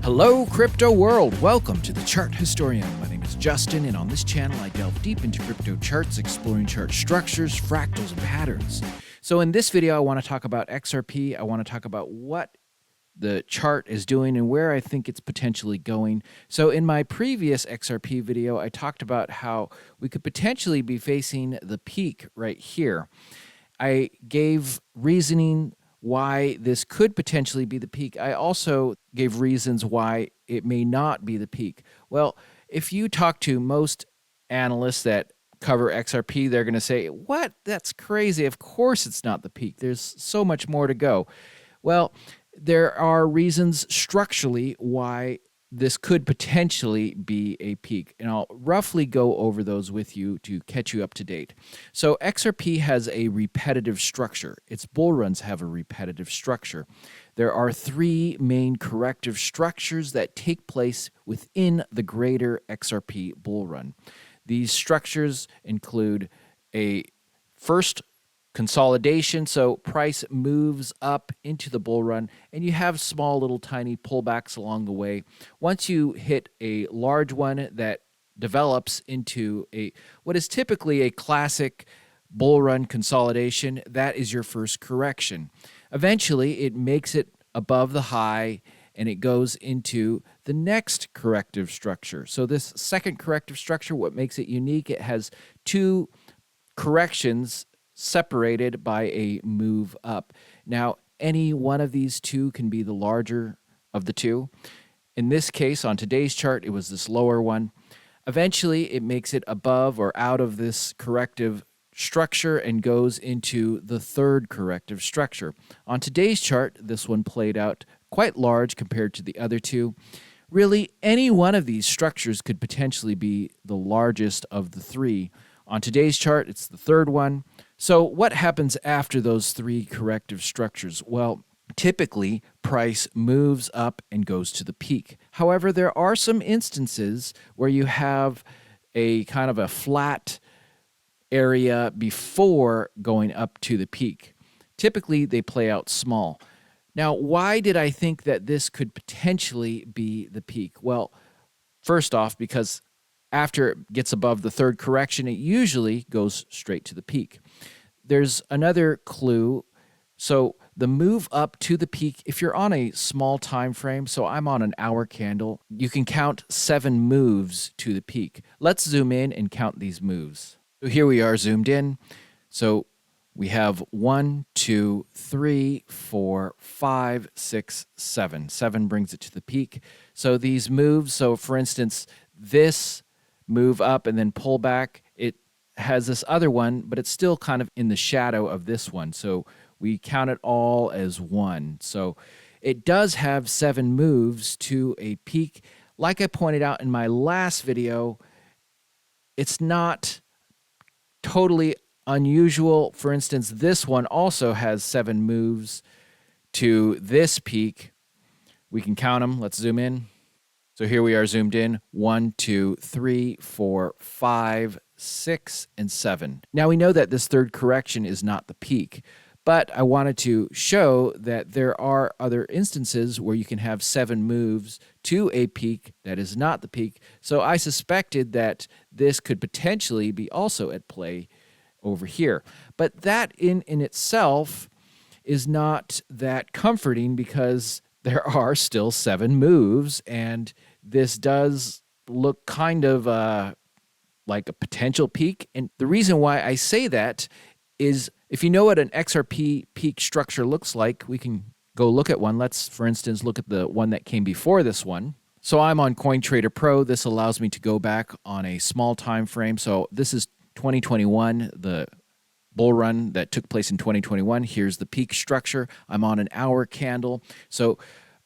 Hello, crypto world. Welcome to the Chart Historian. My name is Justin, and on this channel, I delve deep into crypto charts, exploring chart structures, fractals, and patterns. So in this video, I want to talk about XRP. I want to talk about what the chart is doing and where I think it's potentially going. So in my previous XRP video, I talked about how we could potentially be facing the peak right here. I gave reasoning why this could potentially be the peak. I also gave reasons why it may not be the peak. Well, if you talk to most analysts that cover XRP, they're going to say, what? That's crazy. Of course it's not the peak. There's so much more to go. Well, there are reasons structurally why this could potentially be a peak, and I'll roughly go over those with you to catch you up to date. So XRP has a repetitive structure. Its bull runs have a repetitive structure. There are three main corrective structures that take place within the greater XRP bull run. These structures include a first consolidation, so price moves up into the bull run, and you have small little tiny pullbacks along the way. Once you hit a large one that develops into what is typically a classic bull run consolidation, that is your first correction. Eventually, it makes it above the high, and it goes into the next corrective structure. So this second corrective structure, what makes it unique, it has two corrections separated by a move up. Now, any one of these two can be the larger of the two. In this case, on today's chart, it was this lower one. Eventually, it makes it above or out of this corrective structure and goes into the third corrective structure. On today's chart, this one played out quite large compared to the other two. Really, any one of these structures could potentially be the largest of the three. On today's chart, it's the third one. So what happens after those three corrective structures? Well, typically, price moves up and goes to the peak. However, there are some instances where you have a kind of a flat area before going up to the peak. Typically, they play out small. Now, why did I think that this could potentially be the peak? Well, first off, because after it gets above the third correction, it usually goes straight to the peak. There's another clue. So the move up to the peak, if you're on a small time frame, so I'm on an hour candle, you can count 7 moves to the peak. Let's zoom in and count these moves. So here we are zoomed in. So we have 1, 2, 3, 4, 5, 6, 7. 7 brings it to the peak. So these moves, so for instance, this move up and then pull back, it has this other one, but it's still kind of in the shadow of this one. So we count it all as one. So it does have 7 moves to a peak. Like I pointed out in my last video, it's not totally unusual. For instance, this one also has 7 moves to this peak. We can count them. Let's zoom in. So here we are zoomed in, 1, 2, 3, 4, 5, 6, and 7. Now we know that this third correction is not the peak, but I wanted to show that there are other instances where you can have 7 moves to a peak that is not the peak. So I suspected that this could potentially be also at play over here. But that in itself is not that comforting, because there are still 7 moves, and this does look kind of like a potential peak. And the reason why I say that is, if you know what an XRP peak structure looks like, we can go look at one. Let's, for instance, look at the one that came before this one. So I'm on CoinTrader Pro. This allows me to go back on a small time frame. So this is 2021, the bull run that took place in 2021. Here's the peak structure. I'm on an hour candle. So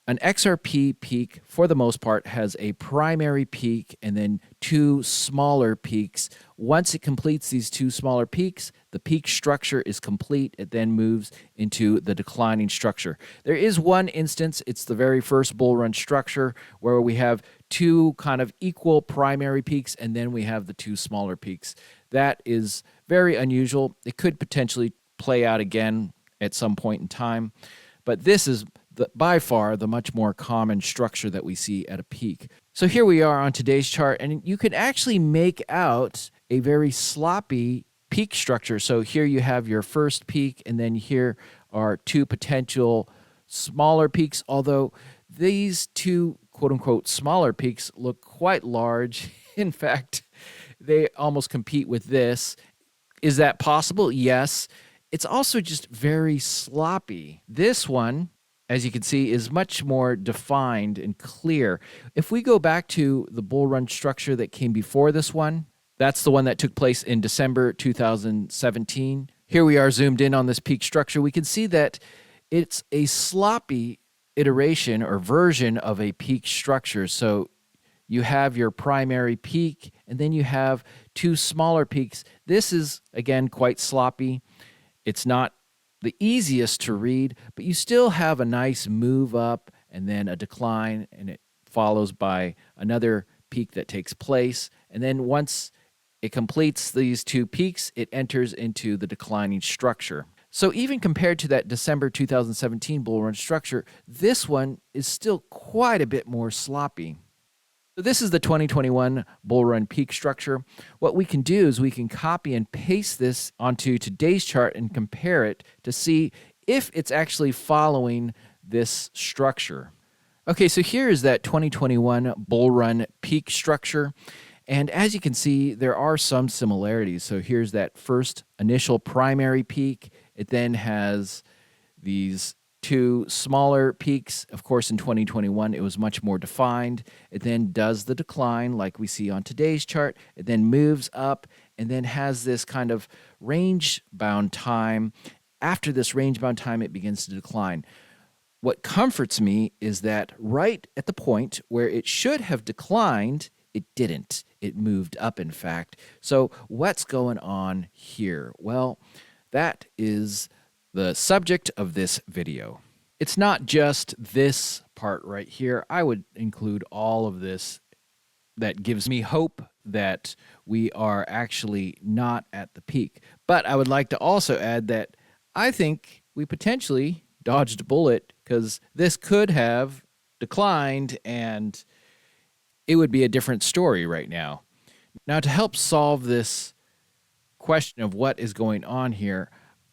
an XRP peak, for the most part, has a primary peak and then 2 smaller peaks. Once it completes these 2 smaller peaks, the peak structure is complete. It then moves into the declining structure. There is one instance, it's the very first bull run structure, where we have 2 kind of equal primary peaks, and then we have the 2 smaller peaks. That is very unusual. It could potentially play out again at some point in time, but this is by far the much more common structure that we see at a peak. So here we are on today's chart, and you can actually make out a very sloppy peak structure. So here you have your first peak, and then here are two potential smaller peaks, although these two quote-unquote smaller peaks look quite large. In fact, they almost compete with this. Is that possible? Yes. It's also just very sloppy. This one, as you can see, is much more defined and clear. If we go back to the bull run structure that came before this one, that's the one that took place in December 2017. Here we are zoomed in on this peak structure. We can see that it's a sloppy iteration or version of a peak structure. So you have your primary peak, and then you have two smaller peaks. This is, again, quite sloppy. It's not the easiest to read, but you still have a nice move up and then a decline, and it follows by another peak that takes place. And then once it completes these two peaks, it enters into the declining structure. So even compared to that December 2017 bull run structure, this one is still quite a bit more sloppy. So this is the 2021 bull run peak structure. What we can do is we can copy and paste this onto today's chart and compare it to see if it's actually following this structure. Okay, so here is that 2021 bull run peak structure. And as you can see, there are some similarities. So here's that first initial primary peak. It then has these two smaller peaks. Of course, in 2021, it was much more defined. It then does the decline like we see on today's chart. It then moves up and then has this kind of range-bound time. After this range-bound time, it begins to decline. What comforts me is that right at the point where it should have declined, it didn't. It moved up, in fact. So what's going on here? Well, that is the subject of this video. It's not just this part right here. I would include all of this that gives me hope that we are actually not at the peak. But I would like to also add that I think we potentially dodged a bullet, because this could have declined and it would be a different story right now. Now, to help solve this question of what is going on here,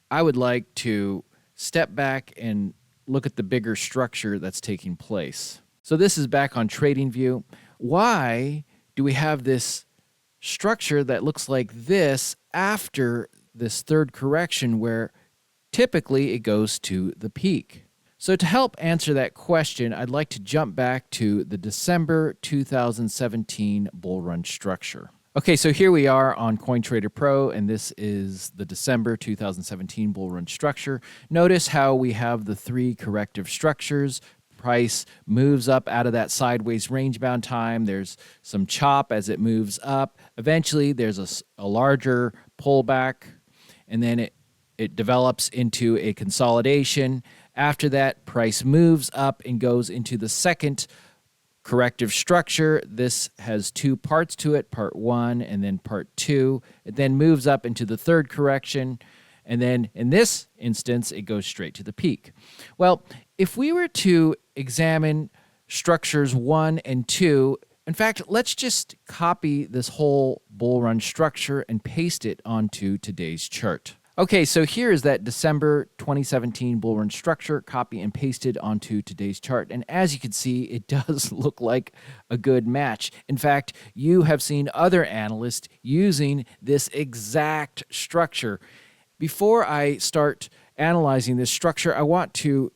I would like to step back and look at the bigger structure that's taking place. So this is back on TradingView. Why do we have this structure that looks like this after this third correction where typically it goes to the peak? So to help answer that question, I'd like to jump back to the December 2017 bull run structure. Okay, so here we are on CoinTrader Pro, and this is the December 2017 bull run structure. Notice how we have the three corrective structures. Price moves up out of that sideways range-bound time. There's some chop as it moves up. Eventually, there's a larger pullback, and then it develops into a consolidation. After that, price moves up and goes into the second corrective structure. This has two parts to it, part one and then part two. It then moves up into the third correction, and then in this instance, it goes straight to the peak. Well, if we were to examine structures 1 and 2, in fact, let's just copy this whole bull run structure and paste it onto today's chart. Okay, so here is that December 2017 bull run structure, copy and pasted onto today's chart. And as you can see, it does look like a good match. In fact, you have seen other analysts using this exact structure. Before I start analyzing this structure, I want to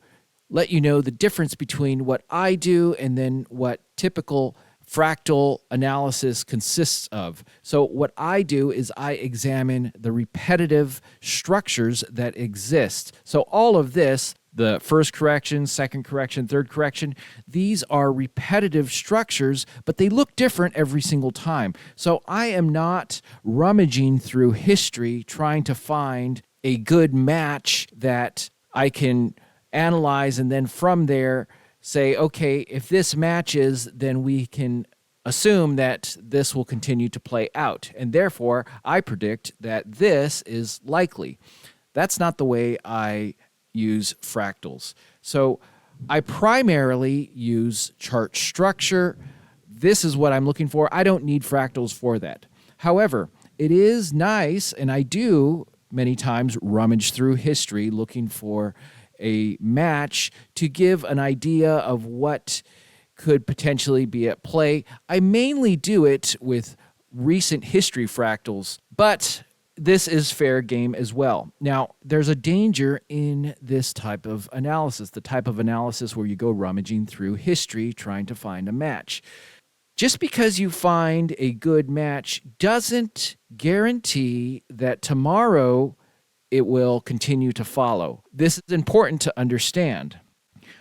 let you know the difference between what I do and then what typical fractal analysis consists of. So what I do is I examine the repetitive structures that exist. So all of this, the first correction, second correction, third correction, these are repetitive structures, but they look different every single time. So I am not rummaging through history trying to find a good match that I can analyze and then from there say, okay, if this matches, then we can assume that this will continue to play out. And therefore, I predict that this is likely. That's not the way I use fractals. So I primarily use chart structure. This is what I'm looking for. I don't need fractals for that. However, it is nice, and I do many times rummage through history looking for a match to give an idea of what could potentially be at play. I mainly do it with recent history fractals, but this is fair game as well. Now, there's a danger in this type of analysis, the type of analysis where you go rummaging through history trying to find a match. Just because you find a good match doesn't guarantee that tomorrow it will continue to follow. This is important to understand.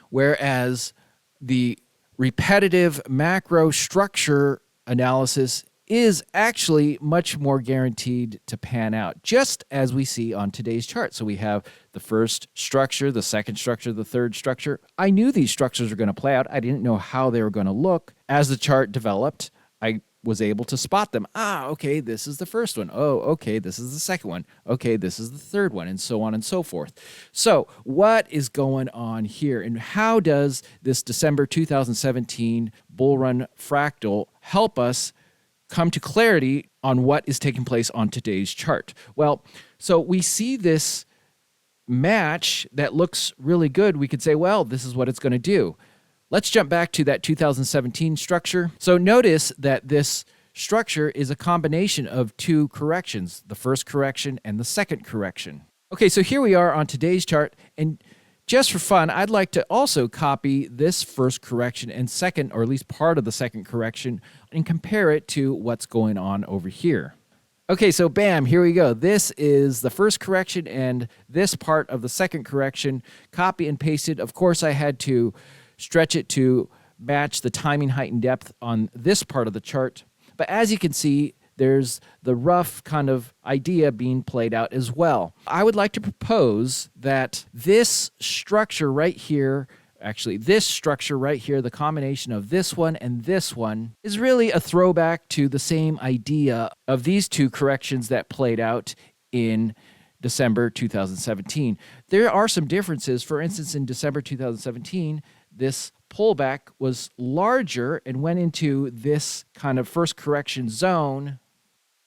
Whereas the repetitive macro structure analysis is actually much more guaranteed to pan out, just as we see on today's chart. So we have the first structure, the second structure, the third structure. I knew these structures were going to play out. I didn't know how they were going to look. As the chart developed, I was able to spot them. Okay, this is the first one. Oh, okay, this is the second one. Okay, this is the third one, and so on and so forth. So what is going on here, and how does this December 2017 Bull Run fractal help us come to clarity on what is taking place on today's chart? Well, so we see this match that looks really good. We could say, well, this is what it's going to do. Let's jump back to that 2017 structure. So notice that this structure is a combination of two corrections, the first correction and the second correction. Okay, so here we are on today's chart, and just for fun, I'd like to also copy this first correction and second, or at least part of the second correction, and compare it to what's going on over here. Okay, so bam, here we go. This is the first correction and this part of the second correction, copy and pasted. Of course, I had to stretch it to match the timing, height, and depth on this part of the chart. But as you can see, there's the rough kind of idea being played out as well. I would like to propose that this structure right here, actually this structure right here, the combination of this one and this one, is really a throwback to the same idea of these two corrections that played out in December 2017. There are some differences. For instance, in December 2017, this pullback was larger and went into this kind of first correction zone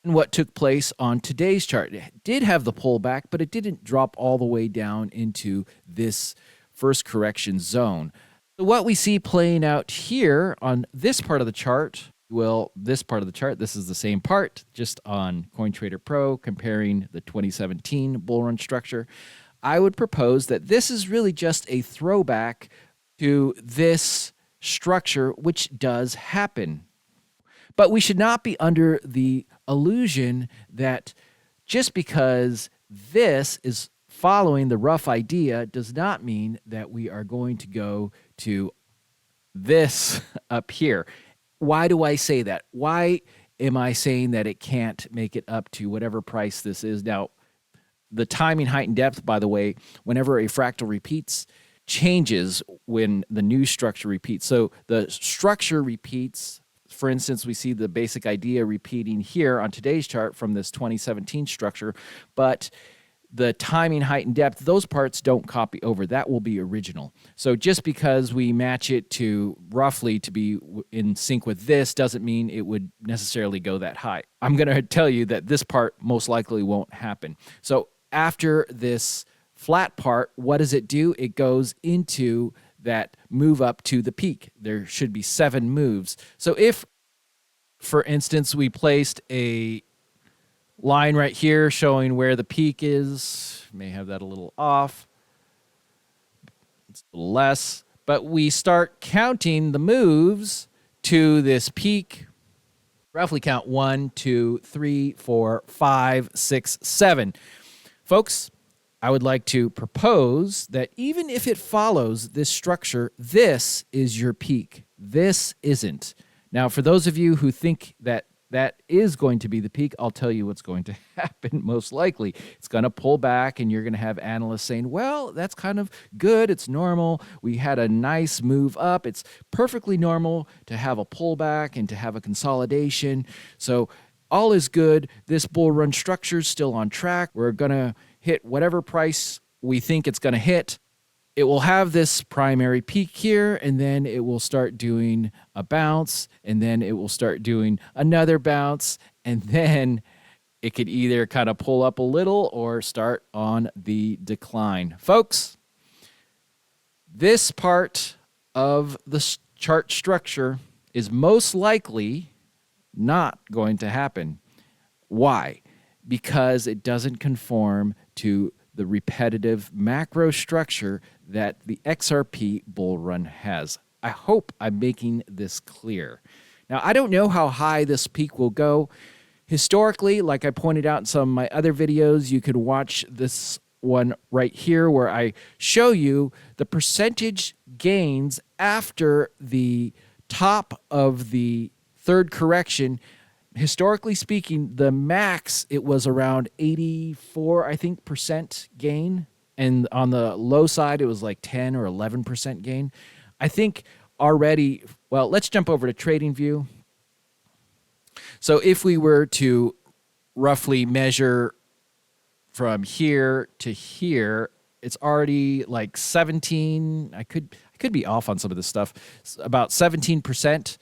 than what took place on today's chart. It did have the pullback, but it didn't drop all the way down into this first correction zone. So what we see playing out here on this part of the chart, this is the same part, just on CoinTrader Pro, comparing the 2017 bull run structure. I would propose that this is really just a throwback to this structure, which does happen. But we should not be under the illusion that just because this is following the rough idea does not mean that we are going to go to this up here. Why do I say that? Why am I saying that it can't make it up to whatever price this is? Now, the timing, height, and depth, by the way, whenever a fractal repeats, changes when the new structure repeats. So the structure repeats. For instance, we see the basic idea repeating here on today's chart from this 2017 structure, but the timing, height, and depth, those parts don't copy over. That will be original. So just because we match it to roughly to be in sync with this doesn't mean it would necessarily go that high. I'm going to tell you that this part most likely won't happen. So after this flat part, what does it do? It goes into that move up to the peak. There should be 7 moves. So if, for instance, we placed a line right here showing where the peak is, may have that a little off, it's a little less, but we start counting the moves to this peak, roughly count 1, 2, 3, 4, 5, 6, 7. Folks, I would like to propose that even if it follows this structure, this is your peak. This isn't. Now, for those of you who think that that is going to be the peak, I'll tell you what's going to happen most likely. It's going to pull back, and you're going to have analysts saying, well, that's kind of good. It's normal. We had a nice move up. It's perfectly normal to have a pullback and to have a consolidation. So all is good. This bull run structure is still on track. We're going to hit whatever price we think it's going to hit. it will have this primary peak here, and then it will start doing a bounce, and then it will start doing another bounce, and then it could either kind of pull up a little or start on the decline. Folks, this part of the chart structure is most likely not going to happen. Why? Because it doesn't conform to the repetitive macro structure that the XRP Bull Run has. I hope I'm making this clear. Now, I don't know how high this peak will go. Historically, like I pointed out in some of my other videos, you could watch this one right here where I show you the percentage gains after the top of the third correction. Historically speaking, the max, it was around 84, I think, percent gain. And on the low side, it was like 10 or 11% gain. I think already, well, let's jump over to TradingView. So if we were to roughly measure from here to here, it's already like 17. I could be off on some of this stuff. It's about 17%.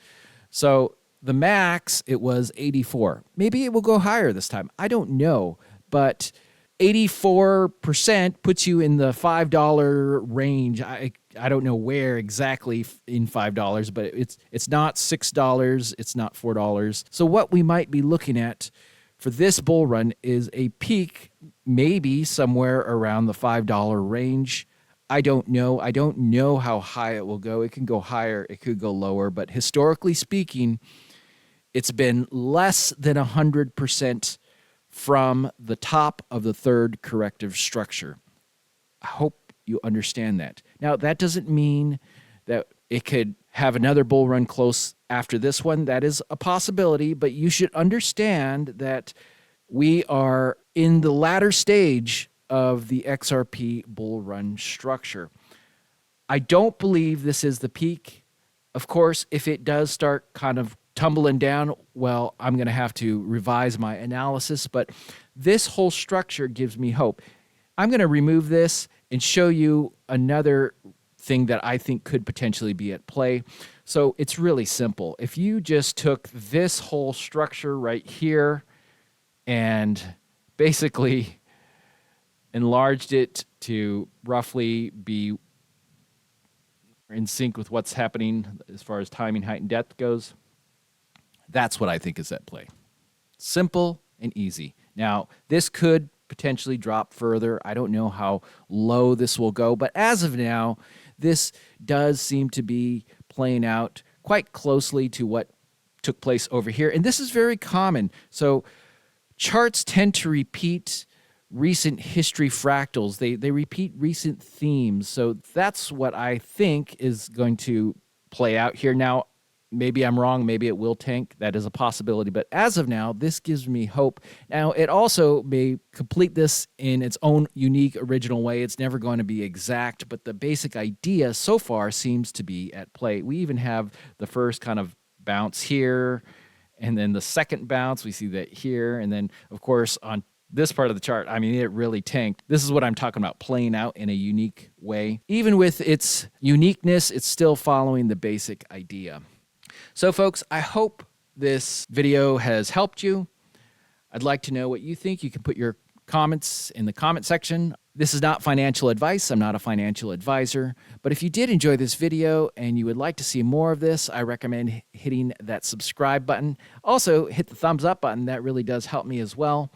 So the max, it was 84. Maybe it will go higher this time. I don't know, but 84% puts you in the $5 range. I don't know where exactly in $5, but it's not $6, it's not $4. So what we might be looking at for this bull run is a peak maybe somewhere around the $5 range. I don't know. I don't know how high it will go. It can go higher, it could go lower, but historically speaking, it's been less than 100% from the top of the third corrective structure. I hope you understand that. Now, that doesn't mean that it could have another bull run close after this one. That is a possibility, but you should understand that we are in the latter stage of the XRP bull run structure. I don't believe this is the peak. Of course, if it does start kind of tumbling down, well, I'm going to have to revise my analysis, but this whole structure gives me hope. I'm going to remove this and show you another thing that I think could potentially be at play. So it's really simple. If you just took this whole structure right here and basically enlarged it to roughly be in sync with what's happening as far as timing, height, and depth goes, that's what I think is at play. Simple and easy. Now, this could potentially drop further. I don't know how low this will go, but as of now, this does seem to be playing out quite closely to what took place over here. And this is very common. So charts tend to repeat recent history fractals. They repeat recent themes. So that's what I think is going to play out here. Now, maybe I'm wrong. Maybe it will tank. That is a possibility. But as of now, this gives me hope. Now, it also may complete this in its own unique, original way. It's never going to be exact, but the basic idea so far seems to be at play. We even have the first kind of bounce here, and then the second bounce. We see that here. And then, of course, on this part of the chart, I mean, it really tanked. This is what I'm talking about, playing out in a unique way. Even with its uniqueness, it's still following the basic idea. So folks, I hope this video has helped you. I'd like to know what you think. You can put your comments in the comment section. This is not financial advice. I'm not a financial advisor. But if you did enjoy this video and you would like to see more of this, I recommend hitting that subscribe button. Also, hit the thumbs up button. That really does help me as well.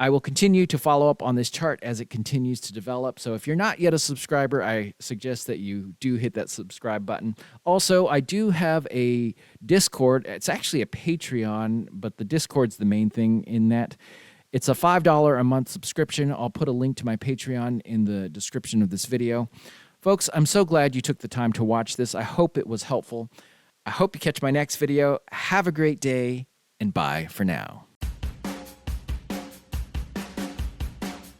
I will continue to follow up on this chart as it continues to develop. So if you're not yet a subscriber, I suggest that you do hit that subscribe button. Also, I do have a Discord. It's actually a Patreon, but the Discord's the main thing in that. It's a $5 a month subscription. I'll put a link to my Patreon in the description of this video. Folks, I'm so glad you took the time to watch this. I hope it was helpful. I hope you catch my next video. Have a great day, and bye for now.